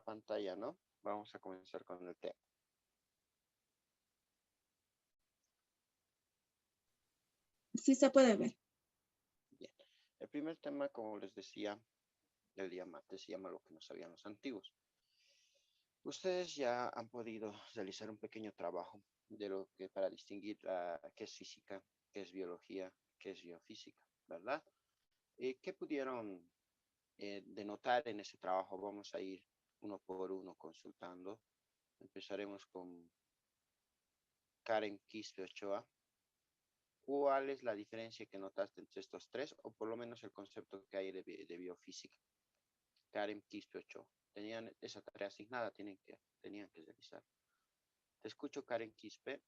pantalla, ¿no? Vamos a comenzar con el tema. Sí se puede ver. Bien. El primer tema, como les decía, del día martes se llama Lo que no sabían los antiguos. Ustedes ya han podido realizar un pequeño trabajo de lo que para distinguir qué es física, qué es biología, qué es biofísica, ¿verdad? ¿Qué pudieron denotar en ese trabajo? Vamos a ir uno por uno consultando. Empezaremos con Karen Quispe Ochoa. ¿Cuál es la diferencia que notaste entre estos tres, o por lo menos el concepto que hay de biofísica? Karen Quispe Ochoa. Tenían esa tarea asignada, tenían que realizar. Te escucho, Karen Quispe.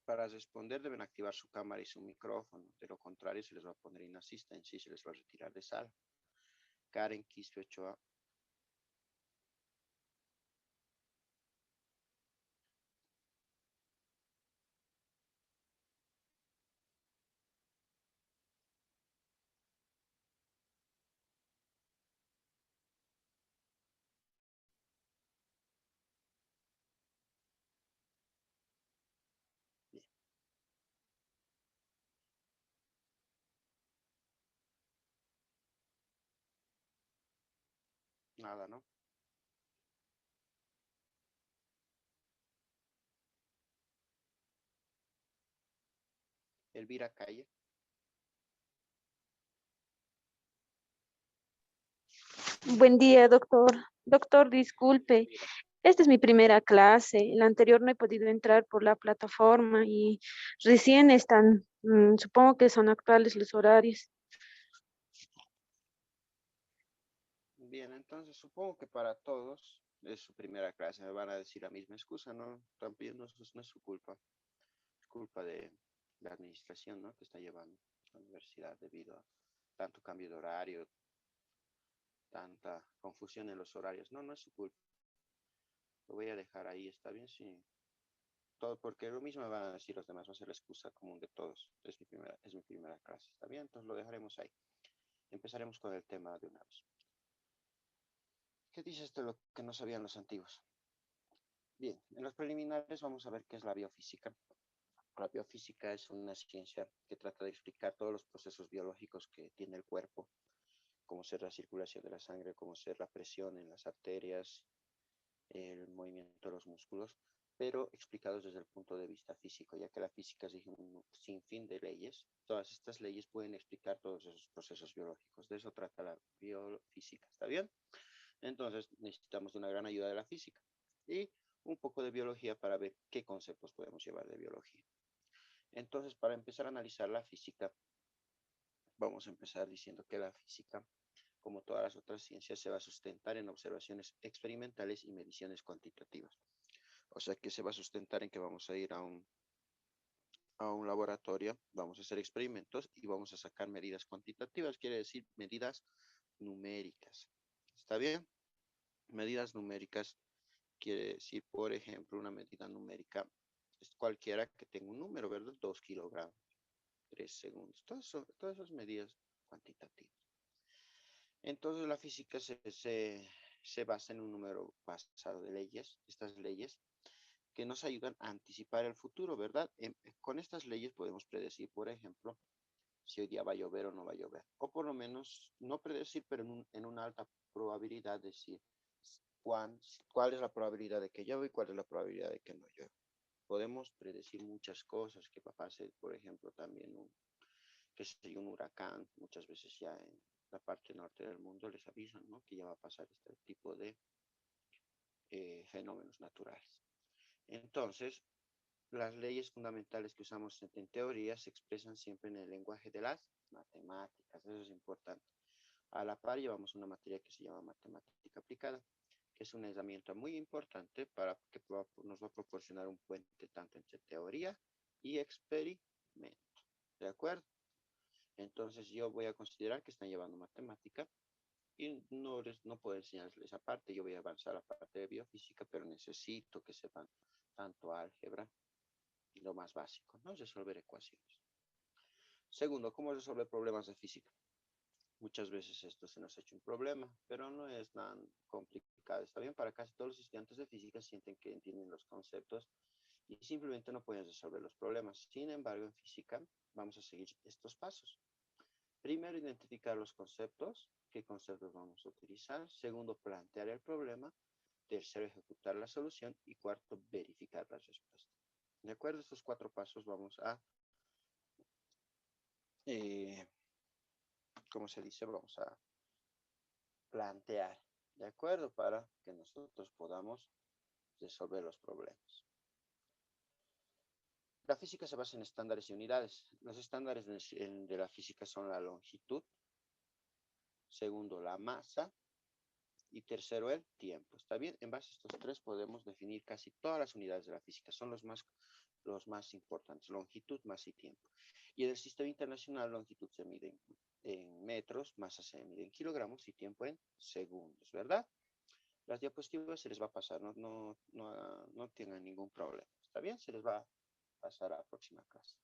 Para responder deben activar su cámara y su micrófono. De lo contrario, se les va a poner inasistencia y se les va a retirar de sala. Karen Quispe Ochoa. Bien. Nada, ¿no? Elvira Calle. Buen día, doctor. Doctor, disculpe. Elvira. Esta es mi primera clase. La anterior no he podido entrar por la plataforma y recién están, supongo que son actuales los horarios. Bien, entonces supongo que para todos es su primera clase. Me van a decir la misma excusa, ¿no? También no es su culpa. Es culpa de la administración, ¿no? Que está llevando la universidad debido a tanto cambio de horario, tanta confusión en los horarios. No, no es su culpa. Lo voy a dejar ahí, ¿está bien? Sí. Todo, porque lo mismo me van a decir los demás, va a ser la excusa común de todos. Es mi primera clase, ¿está bien? Entonces lo dejaremos ahí. Empezaremos con el tema de una vez. ¿Qué dices de lo que no sabían los antiguos? Bien, en los preliminares vamos a ver qué es la biofísica. La biofísica es una ciencia que trata de explicar todos los procesos biológicos que tiene el cuerpo, como ser la circulación de la sangre, como ser la presión en las arterias, el movimiento de los músculos, pero explicados desde el punto de vista físico, ya que la física es un sinfín de leyes. Todas estas leyes pueden explicar todos esos procesos biológicos. De eso trata la biofísica, ¿está bien? Entonces necesitamos de una gran ayuda de la física y un poco de biología para ver qué conceptos podemos llevar de biología. Entonces, para empezar a analizar la física, vamos a empezar diciendo que la física, como todas las otras ciencias, se va a sustentar en observaciones experimentales y mediciones cuantitativas. O sea que se va a sustentar en que vamos a ir a un laboratorio, vamos a hacer experimentos y vamos a sacar medidas cuantitativas, quiere decir medidas numéricas. ¿Está bien? Medidas numéricas quiere decir, por ejemplo, una medida numérica es cualquiera que tenga un número, ¿verdad? 2 kilogramos, 3 segundos, todas esas medidas cuantitativas. Entonces la física se basa en un número basado de leyes, estas leyes que nos ayudan a anticipar el futuro, ¿verdad? Con estas leyes podemos predecir, por ejemplo, si hoy día va a llover o no va a llover. O por lo menos, no predecir, pero en una alta probabilidad decir cuál es la probabilidad de que llueva y cuál es la probabilidad de que no llueva. Podemos predecir muchas cosas, que va a pasar, por ejemplo, también que sería un huracán. Muchas veces ya en la parte norte del mundo les avisan, ¿no? Que ya va a pasar este tipo de fenómenos naturales. Entonces, las leyes fundamentales que usamos en teoría se expresan siempre en el lenguaje de las matemáticas, eso es importante. A la par llevamos una materia que se llama matemática aplicada, que es una herramienta muy importante para que nos va a proporcionar un puente tanto entre teoría y experimento. ¿De acuerdo? Entonces yo voy a considerar que están llevando matemática y no puedo enseñarles esa parte. Yo voy a avanzar a la parte de biofísica, pero necesito que sepan tanto álgebra lo más básico, ¿no? Resolver ecuaciones. Segundo, ¿cómo resolver problemas de física? Muchas veces esto se nos ha hecho un problema, pero no es tan complicado. Está bien, para casi todos los estudiantes de física sienten que entienden los conceptos y simplemente no pueden resolver los problemas. Sin embargo, en física vamos a seguir estos pasos. Primero, identificar los conceptos, qué conceptos vamos a utilizar. Segundo, plantear el problema. Tercero, ejecutar la solución. Y cuarto, verificar la respuesta. De acuerdo a estos 4 pasos vamos a, ¿cómo se dice? Vamos a plantear, ¿de acuerdo? Para que nosotros podamos resolver los problemas. La física se basa en estándares y unidades. Los estándares de la física son la longitud, segundo la masa y tercero el tiempo. ¿Está bien? En base a estos 3 podemos definir casi todas las unidades de la física. Son los más importantes, longitud, masa y tiempo. Y en el sistema internacional, longitud se mide en metros, masa se mide en kilogramos y tiempo en segundos, ¿verdad? Las diapositivas se les va a pasar, no tengan ningún problema. ¿Está bien? Se les va a pasar a la próxima clase.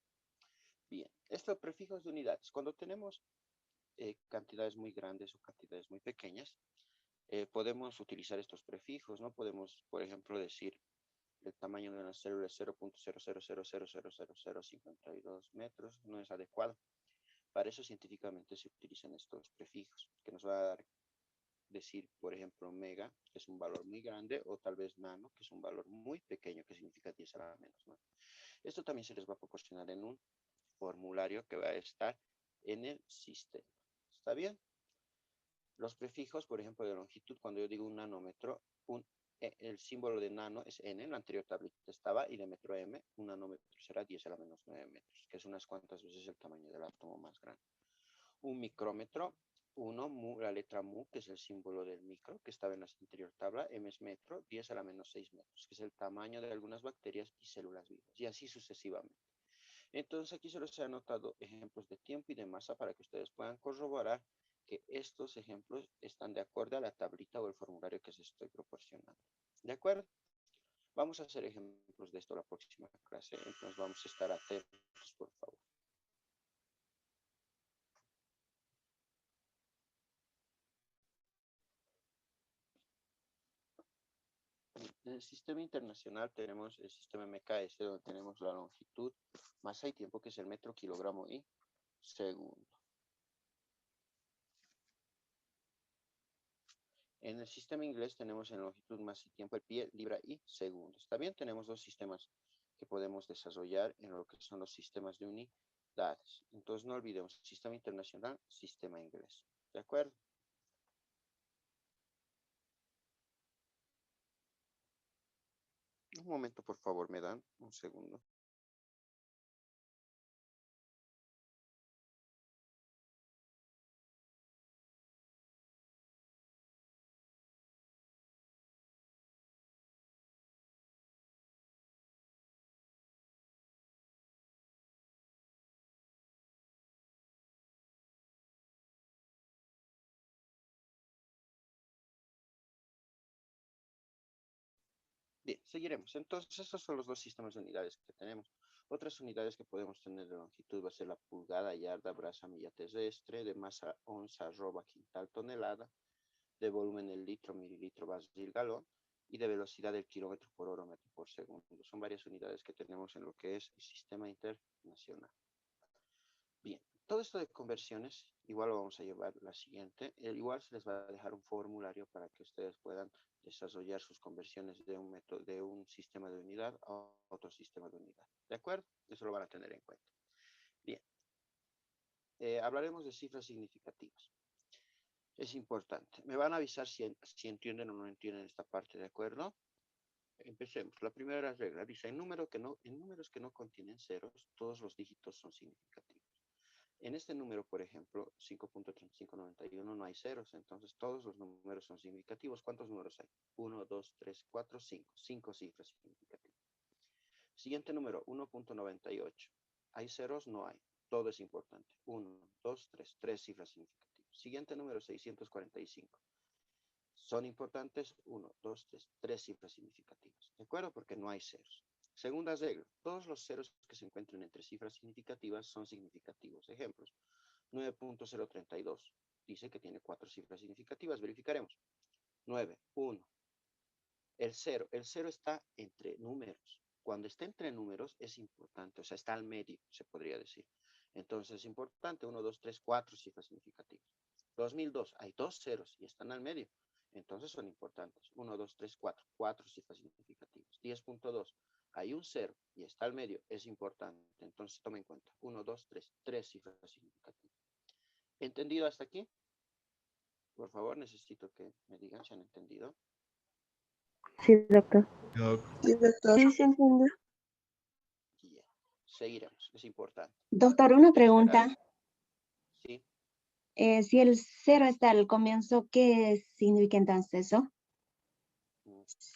Bien, estos prefijos de unidades. Cuando tenemos cantidades muy grandes o cantidades muy pequeñas, podemos utilizar estos prefijos, ¿no? Podemos, por ejemplo, decir el tamaño de una célula es 0.00000052 metros, no es adecuado. Para eso científicamente se utilizan estos prefijos, que nos va a dar decir, por ejemplo, mega, que es un valor muy grande, o tal vez nano, que es un valor muy pequeño, que significa 10 a la menos, ¿no? Esto también se les va a proporcionar en un formulario que va a estar en el sistema. ¿Está bien? Los prefijos, por ejemplo, de longitud, cuando yo digo un nanómetro, el símbolo de nano es n, en la anterior tablita estaba, y de metro m, un nanómetro será 10 a la menos 9 metros, que es unas cuantas veces el tamaño del átomo más grande. Un micrómetro, 1, la letra mu, que es el símbolo del micro, que estaba en la anterior tabla, m es metro, 10 a la menos 6 metros, que es el tamaño de algunas bacterias y células vivas, y así sucesivamente. Entonces aquí solo se han anotado ejemplos de tiempo y de masa para que ustedes puedan corroborar que estos ejemplos están de acuerdo a la tablita o el formulario que les estoy proporcionando. ¿De acuerdo? Vamos a hacer ejemplos de esto la próxima clase, entonces vamos a estar atentos, por favor. En el sistema internacional tenemos el sistema MKS, donde tenemos la longitud, masa y tiempo, que es el metro, kilogramo y segundo. En el sistema inglés tenemos en longitud, masa y tiempo el pie, libra y segundos. También tenemos 2 sistemas que podemos desarrollar en lo que son los sistemas de unidades. Entonces no olvidemos, sistema internacional, sistema inglés. ¿De acuerdo? Un momento, por favor, me dan un segundo. Bien, seguiremos. Entonces, estos son los 2 sistemas de unidades que tenemos. Otras unidades que podemos tener de longitud va a ser la pulgada, yarda, braza, milla terrestre, de masa, onza, arroba, quintal, tonelada, de volumen el litro, mililitro, basil, galón, y de velocidad el kilómetro por hora, metro por segundo. Son varias unidades que tenemos en lo que es el sistema internacional. Bien, todo esto de conversiones, igual lo vamos a llevar la siguiente. Igual se les va a dejar un formulario para que ustedes puedan desarrollar sus conversiones de un método, de un sistema de unidad a otro sistema de unidad. ¿De acuerdo? Eso lo van a tener en cuenta. Bien. Hablaremos de cifras significativas. Es importante. Me van a avisar si entienden o no entienden esta parte, ¿de acuerdo? Empecemos. La primera regla dice, en números que no contienen ceros, todos los dígitos son significativos. En este número, por ejemplo, 5.3591 no hay ceros, entonces todos los números son significativos. ¿Cuántos números hay? 1, 2, 3, 4, 5. 5 cifras significativas. Siguiente número, 1.98. ¿Hay ceros? No hay. Todo es importante. 1, 2, 3. 3 cifras significativas. Siguiente número, 645. ¿Son importantes? 1, 2, 3. 3 cifras significativas. ¿De acuerdo? Porque no hay ceros. Segunda regla, todos los ceros que se encuentren entre cifras significativas son significativos. Ejemplos, 9.032 dice que tiene 4 cifras significativas. Verificaremos. 9, 1. El 0 está entre números. Cuando está entre números es importante, o sea, está al medio, se podría decir. Entonces es importante, 1, 2, 3, 4 cifras significativas. 2002, hay 2 ceros y están al medio. Entonces son importantes. 1, 2, 3, 4. 4 cifras significativas. 10.2. Hay un 0 y está al medio. Es importante. Entonces toma en cuenta. 1, 2, 3. 3 cifras significativas. ¿Entendido hasta aquí? Por favor, necesito que me digan si han entendido. Sí, doctor. Sí, doctor. Sí, se entiende. Bien. Seguiremos. Es importante. Doctor, una pregunta. Sí. Si el 0 está al comienzo, ¿qué significa entonces eso?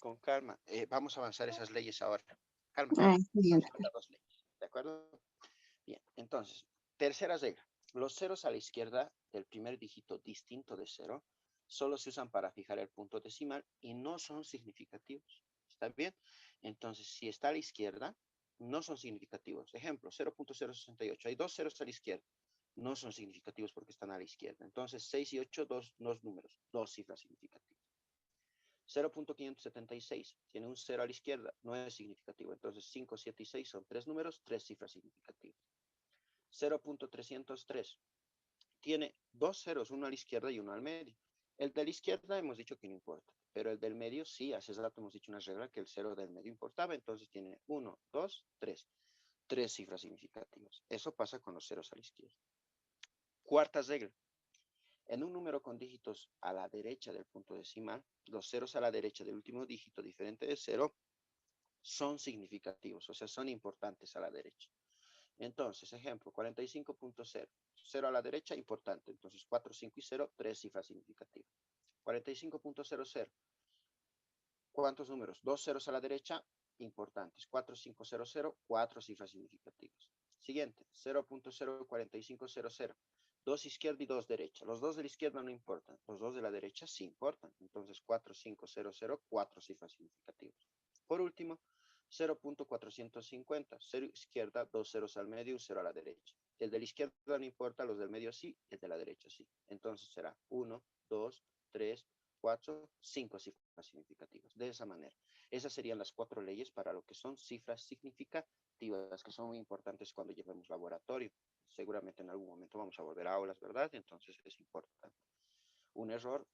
Con calma. Vamos a avanzar esas leyes ahora. Calma, Ah, calma. está bien. Nos faltan 2 leyes. ¿De acuerdo? Bien. Entonces, tercera regla. Los ceros a la izquierda del primer dígito distinto de 0 solo se usan para fijar el punto decimal y no son significativos. ¿Está bien? Entonces, si está a la izquierda, no son significativos. Ejemplo, 0.068. Hay 2 ceros a la izquierda. No son significativos porque están a la izquierda. Entonces, 6 y 8, dos números, 2 cifras significativas. 0.576 tiene un 0 a la izquierda, no es significativo. Entonces, 5, 7 y 6 son 3 números, 3 cifras significativas. 0.303 tiene 2 ceros, uno a la izquierda y uno al medio. El de la izquierda hemos dicho que no importa, pero el del medio sí, hace rato hemos dicho una regla que el 0 del medio importaba, entonces tiene 1, 2, 3. 3 cifras significativas. Eso pasa con los ceros a la izquierda. Cuarta regla. En un número con dígitos a la derecha del punto decimal, los ceros a la derecha del último dígito diferente de 0 son significativos, o sea, son importantes a la derecha. Entonces, ejemplo, 45.0. 0 a la derecha, importante. Entonces, 4, 5 y 0, 3 cifras significativas. 45.00. ¿Cuántos números? 2 ceros a la derecha, importantes. 4, 5, 0, 0, 4 cifras significativas. Siguiente, 0.04500. 2 izquierda y 2 derecha. Los 2 de la izquierda no importan. Los 2 de la derecha sí importan. Entonces, 4, 5, 0, 0, 4 cifras significativas. Por último, 0.450. 0 izquierda, 2 ceros al medio, 1 0 a la derecha. El de la izquierda no importa, los del medio sí, el de la derecha sí. Entonces será 1, 2, 3, 4, 5 cifras significativas. De esa manera. Esas serían las 4 leyes para lo que son cifras significativas, que son muy importantes cuando llevemos laboratorio. Seguramente en algún momento vamos a volver a aulas, ¿verdad? Entonces es importante. Un error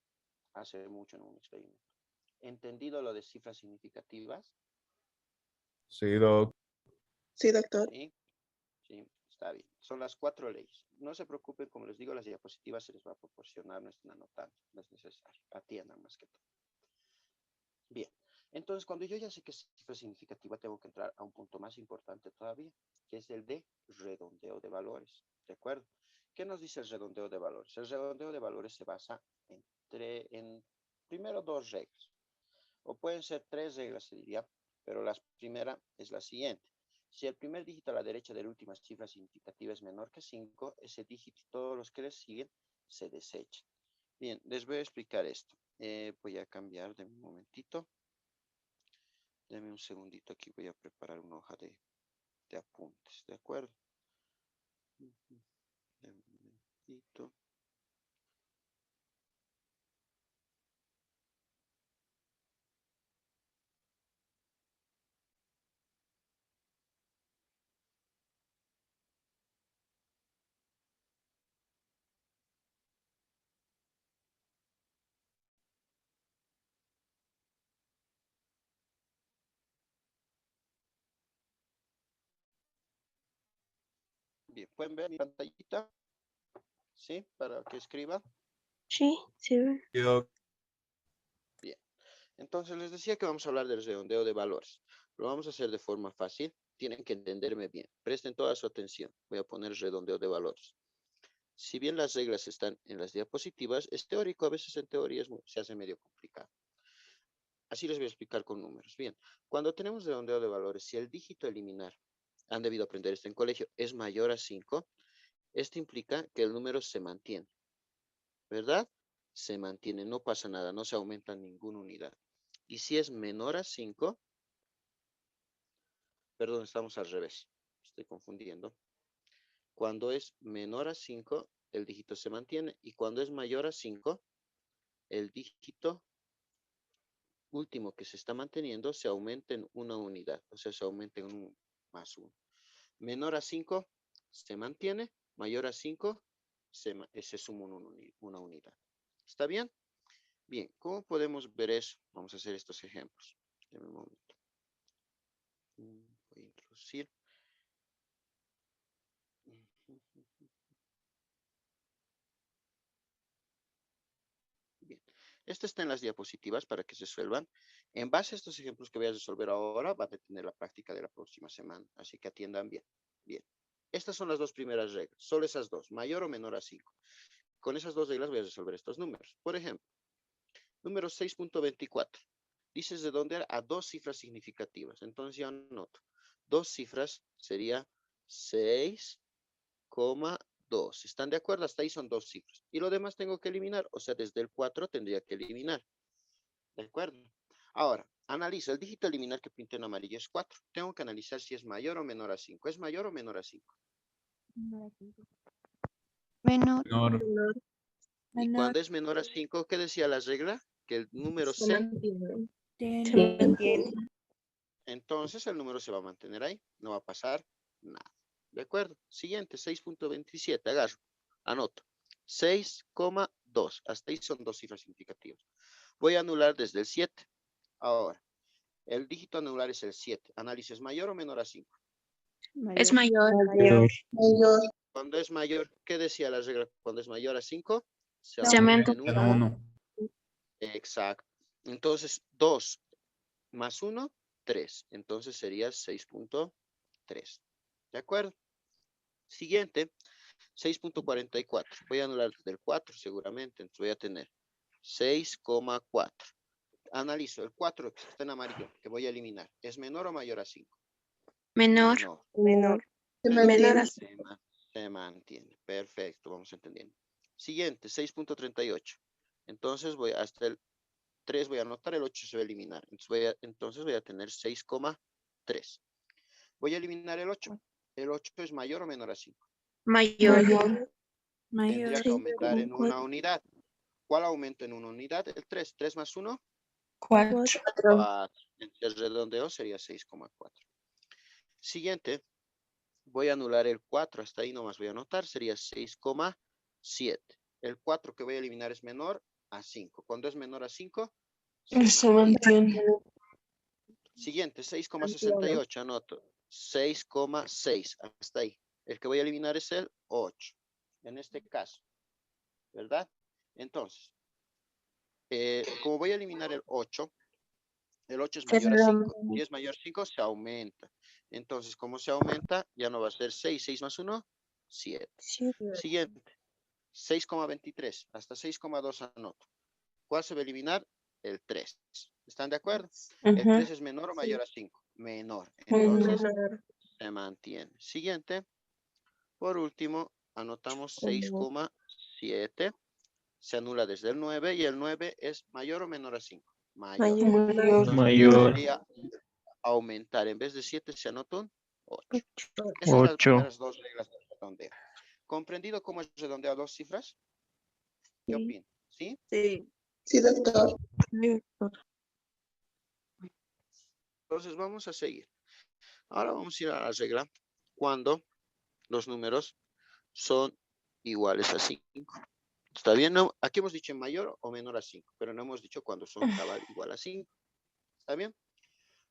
hace mucho en un experimento. ¿Entendido lo de cifras significativas? Sí, doc. Sí, doctor. Sí, sí, está bien. Son las 4 leyes. No se preocupen, como les digo, las diapositivas se les va a proporcionar, no estén anotando, no es necesario. Atiendan más que todo. Bien, entonces cuando yo ya sé que es cifra significativa, tengo que entrar a un punto más importante todavía, que es el de redondeo de valores. ¿De acuerdo? ¿Qué nos dice el redondeo de valores? El redondeo de valores se basa en primero 2 reglas, o pueden ser 3 reglas, se diría, pero la primera es la siguiente. Si el primer dígito a la derecha de la última cifra significativa es menor que 5, ese dígito y todos los que le siguen se desechan. Bien, les voy a explicar esto. Voy a cambiar de un momentito. Deme un segundito aquí, voy a preparar una hoja de apuntes, ¿de acuerdo? Deme un momentito. Bien, ¿pueden ver mi pantallita? ¿Sí? Para que escriba. Sí, sí. Sí, doc. Bien. Entonces les decía que vamos a hablar del redondeo de valores. Lo vamos a hacer de forma fácil. Tienen que entenderme bien. Presten toda su atención. Voy a poner redondeo de valores. Si bien las reglas están en las diapositivas, es teórico. A veces en teoría se hace medio complicado. Así les voy a explicar con números. Bien, cuando tenemos redondeo de valores, si el dígito a eliminar, han debido aprender esto en colegio, es mayor a 5, esto implica que el número se mantiene. ¿Verdad? Se mantiene, no pasa nada, no se aumenta ninguna unidad. Y si es menor a 5, Perdón, estamos al revés. Estoy confundiendo. Cuando es menor a 5, el dígito se mantiene. Y cuando es mayor a 5, el dígito último que se está manteniendo se aumenta en una unidad. O sea, se aumenta en un más 1. Menor a 5 se mantiene. Mayor a 5 se suma una unidad. ¿Está bien? Bien, ¿cómo podemos ver eso? Vamos a hacer estos ejemplos. Deme un momento. Voy a introducir. Bien, esto está en las diapositivas para que se resuelvan. En base a estos ejemplos que voy a resolver ahora, van a tener la práctica de la próxima semana, así que atiendan bien. Bien, estas son las dos primeras reglas, solo esas dos, mayor o menor a 5. Con esas dos reglas voy a resolver estos números. Por ejemplo, número 6.24. Dices de dónde a dos cifras significativas. Entonces ya anoto. Dos cifras sería 6,2. ¿Están de acuerdo? Hasta ahí son dos cifras. Y lo demás tengo que eliminar. O sea, desde el 4 tendría que eliminar. ¿De acuerdo? Ahora, analizo. El dígito a eliminar que pinté en amarillo es 4. Tengo que analizar si es mayor o menor a 5. ¿Es mayor o menor a 5? Menor. Menor. Y cuando es menor a 5, ¿qué decía la regla? Que el número Se C, mantiene. Del- entonces el número se va a mantener ahí. No va a pasar nada. ¿De acuerdo? Siguiente, 6.27. Agarro. Anoto. 6,2. Hasta ahí son dos cifras significativas. Voy a anular desde el 7. Ahora, el dígito a anular es el 7. Análisis mayor o menor a 5. Es mayor. Mayor. Cuando es mayor, ¿qué decía la regla? Cuando es mayor a 5, se Se aumenta aumenta. en En 1. 1. Exacto. Entonces, 2 más 1, 3. Entonces sería 6.3. ¿De acuerdo? Siguiente, 6.44. Voy a anular del 4 seguramente. Entonces voy a tener 6,4. Analizo el 4 que está en amarillo, que voy a eliminar. ¿Es menor o mayor a 5? Menor. Menor. Se mantiene. Perfecto, vamos entendiendo. Siguiente, 6.38. Entonces voy hasta el 3, voy a anotar, el 8 se va a eliminar. Entonces voy a tener 6,3. Voy a eliminar el 8. ¿El 8 es mayor o menor a 5? Mayor. Tendría que aumentar en una unidad. ¿Cuál aumenta en una unidad? El 3. 3 más 1, 4. 4. El redondeo sería 6,4. Siguiente, voy a anular el 4. Hasta ahí nomás voy a anotar. Sería 6,7. El 4 que voy a eliminar es menor a 5. Cuando es menor a 5, Se mantiene. Siguiente, 6,68. Anoto. 6,6. Hasta ahí. El que voy a eliminar es el 8. En este caso. ¿Verdad? Entonces, como voy a eliminar el 8 es mayor a 5. Si es mayor a 5, se aumenta. Entonces, como se aumenta, ya no va a ser 6. 6 más 1, 7. Siguiente, 6,23. Hasta 6,2 anoto. ¿Cuál se va a eliminar? El 3. ¿Están de acuerdo? El 3 es menor o mayor a 5. Menor. Entonces, se mantiene. Siguiente. Por último, anotamos 6,7. Se anula desde el 9 y el 9 es mayor o menor a 5. Mayor. Entonces, Mayor. podría aumentar. En vez de 7 se anota un 8. Esas son las 8. primeras dos reglas de redondeo. ¿Comprendido cómo es redondeo a dos cifras? ¿Qué opinan? ¿Sí? Sí. Sí, doctor. Entonces vamos a seguir. Ahora vamos a ir a la regla cuando los números son iguales a 5. ¿Está bien? No, aquí hemos dicho mayor o menor a 5, pero no hemos dicho cuando son cabal igual a 5. ¿Está bien?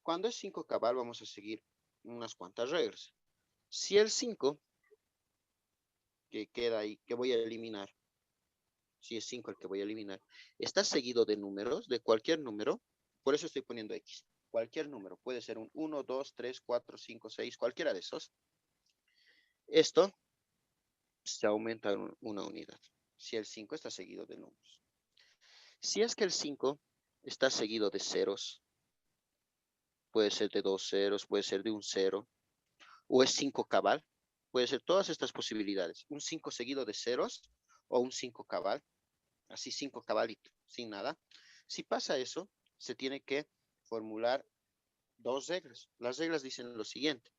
Cuando es 5 cabal vamos a seguir unas cuantas reglas. Si el 5 que queda ahí, que voy a eliminar, si es 5 el que voy a eliminar, está seguido de números, de cualquier número, por eso estoy poniendo X. Cualquier número, puede ser un 1, 2, 3, 4, 5, 6, cualquiera de esos. Esto se aumenta en una unidad, si el 5 está seguido de números. Si es que el 5 está seguido de ceros, puede ser de 2 ceros, puede ser de un 0, o es 5 cabal, puede ser todas estas posibilidades. Un 5 seguido de ceros o un 5 cabal, así 5 cabalito, sin nada. Si pasa eso, se tiene que formular dos reglas. Las reglas dicen lo siguiente.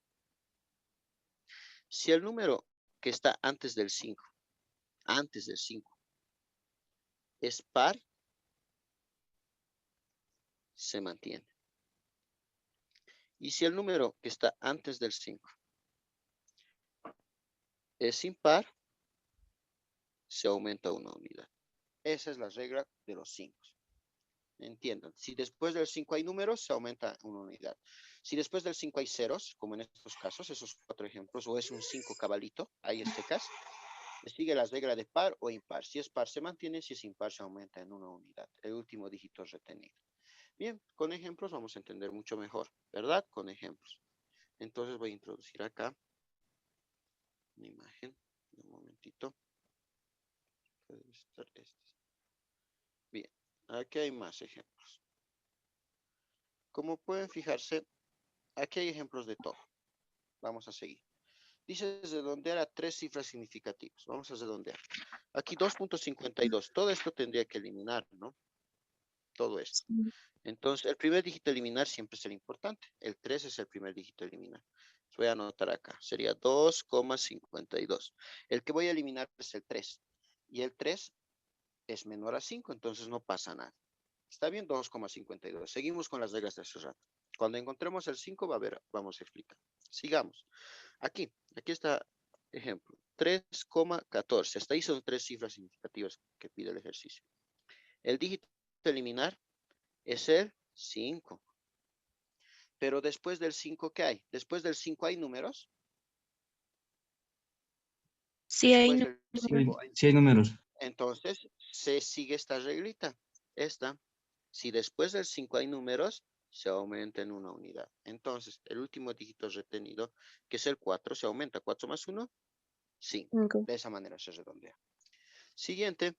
Si el número que está antes del 5 es par, se mantiene. Y si el número que está antes del 5 es impar, se aumenta una unidad. Esa es la regla de los 5. Entiendan, si después del 5 hay números, se aumenta una unidad. Si después del 5 hay ceros, como en estos casos, esos 4 ejemplos, o es un 5 cabalito, hay este caso, le sigue las reglas de par o impar. Si es par, se mantiene, si es impar, se aumenta en una unidad. El último dígito es retenido. Bien, con ejemplos vamos a entender mucho mejor, ¿verdad? Con ejemplos. Entonces voy a introducir acá una imagen. Un momentito. Puede estar este. Bien, aquí hay más ejemplos. Como pueden fijarse, aquí hay ejemplos de todo. Vamos a seguir. Dice redondear a 3 cifras significativas. Vamos a redondear. Aquí 2.52. Todo esto tendría que eliminar, ¿no? Todo esto. Sí. Entonces, el primer dígito a eliminar siempre es el importante. El 3 es el primer dígito a eliminar. Voy a anotar acá. Sería 2,52. El que voy a eliminar es el 3. Y el 3 es menor a 5, entonces no pasa nada. Está bien, 2,52. Seguimos con las reglas de hace rato. Cuando encontremos el 5, vamos a explicar. Sigamos. Aquí está ejemplo. 3,14. Hasta ahí son 3 cifras significativas que pide el ejercicio. El dígito a eliminar es el 5. Pero después del 5, ¿qué hay? Después del 5 hay números. Sí hay Después del 5 hay. Sí hay números. Entonces, se sigue esta reglita. Esta. Si después del 5 hay números, se aumenta en una unidad. Entonces, el último dígito retenido, que es el 4, se aumenta. 4 más 1, 5. Ok. De esa manera se redondea. Siguiente,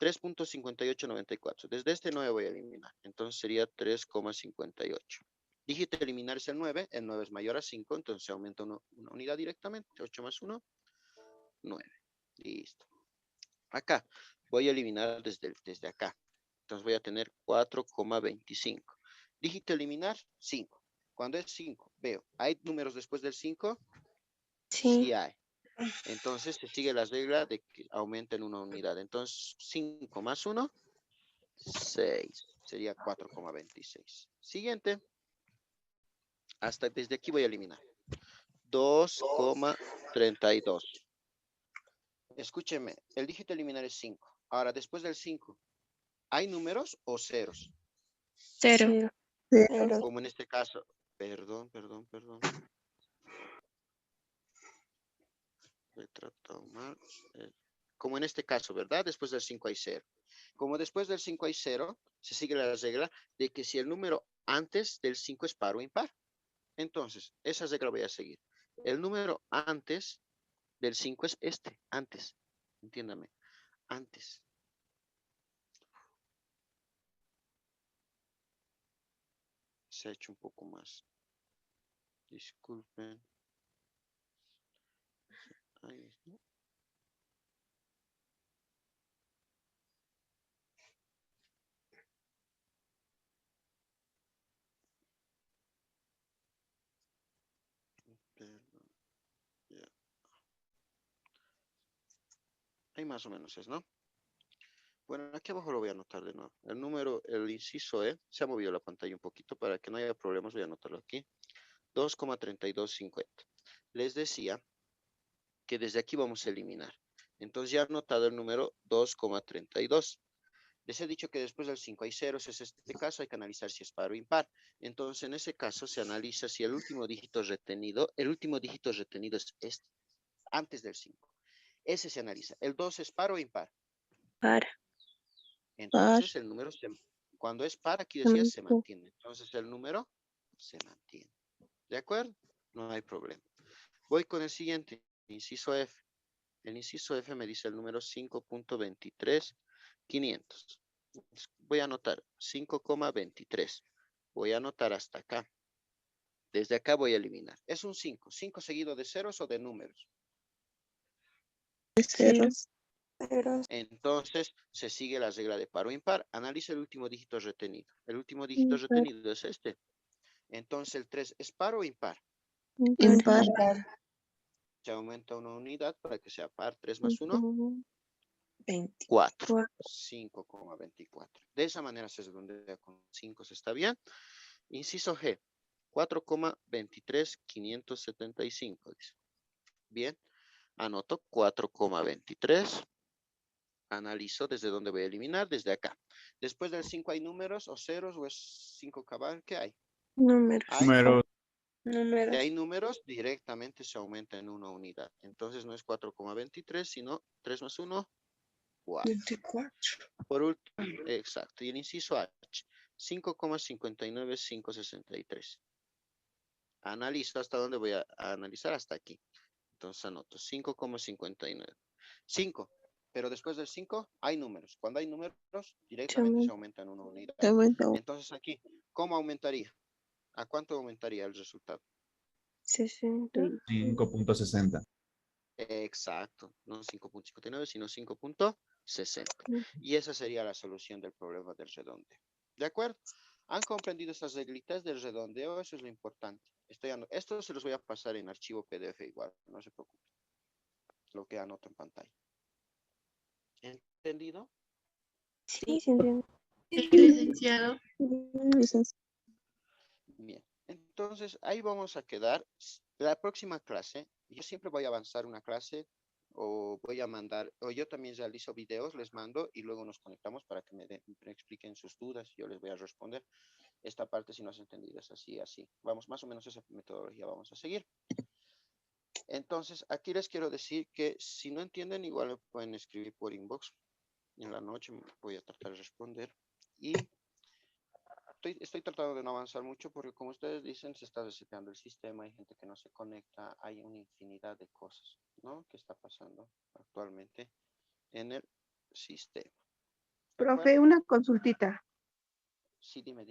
3.5894. Desde este 9 voy a eliminar. Entonces sería 3,58. Dígito a eliminar es el 9 es mayor a 5, entonces se aumenta una unidad directamente. 8 más 1, 9. Listo. Acá voy a eliminar desde acá. Entonces voy a tener 4,25. Dígito a eliminar, 5. Cuando es 5, veo, ¿hay números después del 5? Sí hay. Entonces se sigue la regla de que aumenta en una unidad. Entonces 5 más 1, 6. Sería 4,26. Siguiente. Hasta desde aquí voy a eliminar. 2,32. Escúcheme, el dígito a eliminar es 5. Ahora, después del 5, ¿hay números o ceros? cero. Como en este caso. Perdón. He tratado mal. Como en este caso, ¿verdad? Después del 5 hay 0. Como después del 5 hay 0, se sigue la regla de que si el número antes del 5 es par o impar. Entonces, esa regla voy a seguir. El número antes del 5 es este, antes. Entiéndame, antes. Se ha hecho un poco más. Disculpen. Ahí, ¿no? Perdón. Ya. Ahí más o menos es, ¿no? Bueno, aquí abajo lo voy a anotar de nuevo. El número, el inciso E, se ha movido la pantalla un poquito para que no haya problemas, voy a anotarlo aquí. 2,3250. Les decía que desde aquí vamos a eliminar. Entonces ya he anotado el número 2,32. Les he dicho que después del 5 hay ceros, es este caso, hay que analizar si es par o impar. Entonces en ese caso se analiza si el último dígito retenido es este, antes del 5. Ese se analiza. ¿El 2 es par o impar? Par. Entonces el número, cuando es par, aquí decía se mantiene. Entonces el número se mantiene. ¿De acuerdo? No hay problema. Voy con el siguiente, inciso F. El inciso F me dice el número 5.23.500. Voy a anotar 5,23. Voy a anotar hasta acá. Desde acá voy a eliminar. Es un 5. 5 seguido de ceros o de números. Ceros. Entonces, se sigue la regla de par o impar. Analiza el último dígito retenido. El último dígito retenido es este. Entonces el 3 es par o impar. Impar. Se aumenta una unidad para que sea par. 3 más 1, 20. 4. 5,24. De esa manera se redondea con 5. ¿Se está bien? Inciso G. 4,23575. Dice. Bien. Anoto 4,23. Analizo desde dónde voy a eliminar. Desde acá. Después del 5 hay números o ceros o es 5 cabal. ¿Qué hay? Números. Hay. Número Si Números. hay números, directamente se aumenta en una unidad. Entonces no es 4,23, sino 3 más 1, 4. 24. Por último, exacto. Y el inciso H, 5,59563. Analizo hasta dónde voy a analizar, hasta aquí. Entonces anoto 5,59. 5. Pero después del 5 hay números. Cuando hay números, directamente se aumenta en una unidad. Entonces aquí, ¿cómo aumentaría? ¿A cuánto aumentaría el resultado? 60. 5.60. Exacto, no 5,59, sino 5,60. Y esa sería la solución del problema del redondeo. ¿De acuerdo? ¿Han comprendido esas reglitas del redondeo? Eso es lo importante. Esto se los voy a pasar en archivo PDF igual, no se preocupen. Lo que anoto en pantalla. ¿Entendido? Sí, sí entiendo. Sí, licenciado. Bien. Entonces, ahí vamos a quedar. La próxima clase, yo siempre voy a avanzar una clase o voy a mandar, o yo también realizo videos, les mando y luego nos conectamos para que me expliquen sus dudas. Yo les voy a responder. Esta parte, si no has entendido, es así, así. Vamos, más o menos esa metodología vamos a seguir. Entonces, aquí les quiero decir que si no entienden, igual me pueden escribir por inbox. En la noche voy a tratar de responder. Y estoy tratando de no avanzar mucho porque, como ustedes dicen, se está reseteando el sistema, hay gente que no se conecta, hay una infinidad de cosas, ¿no? Que está pasando actualmente en el sistema. ¿De Profe, acuerdo? una consultita. Sí, dime.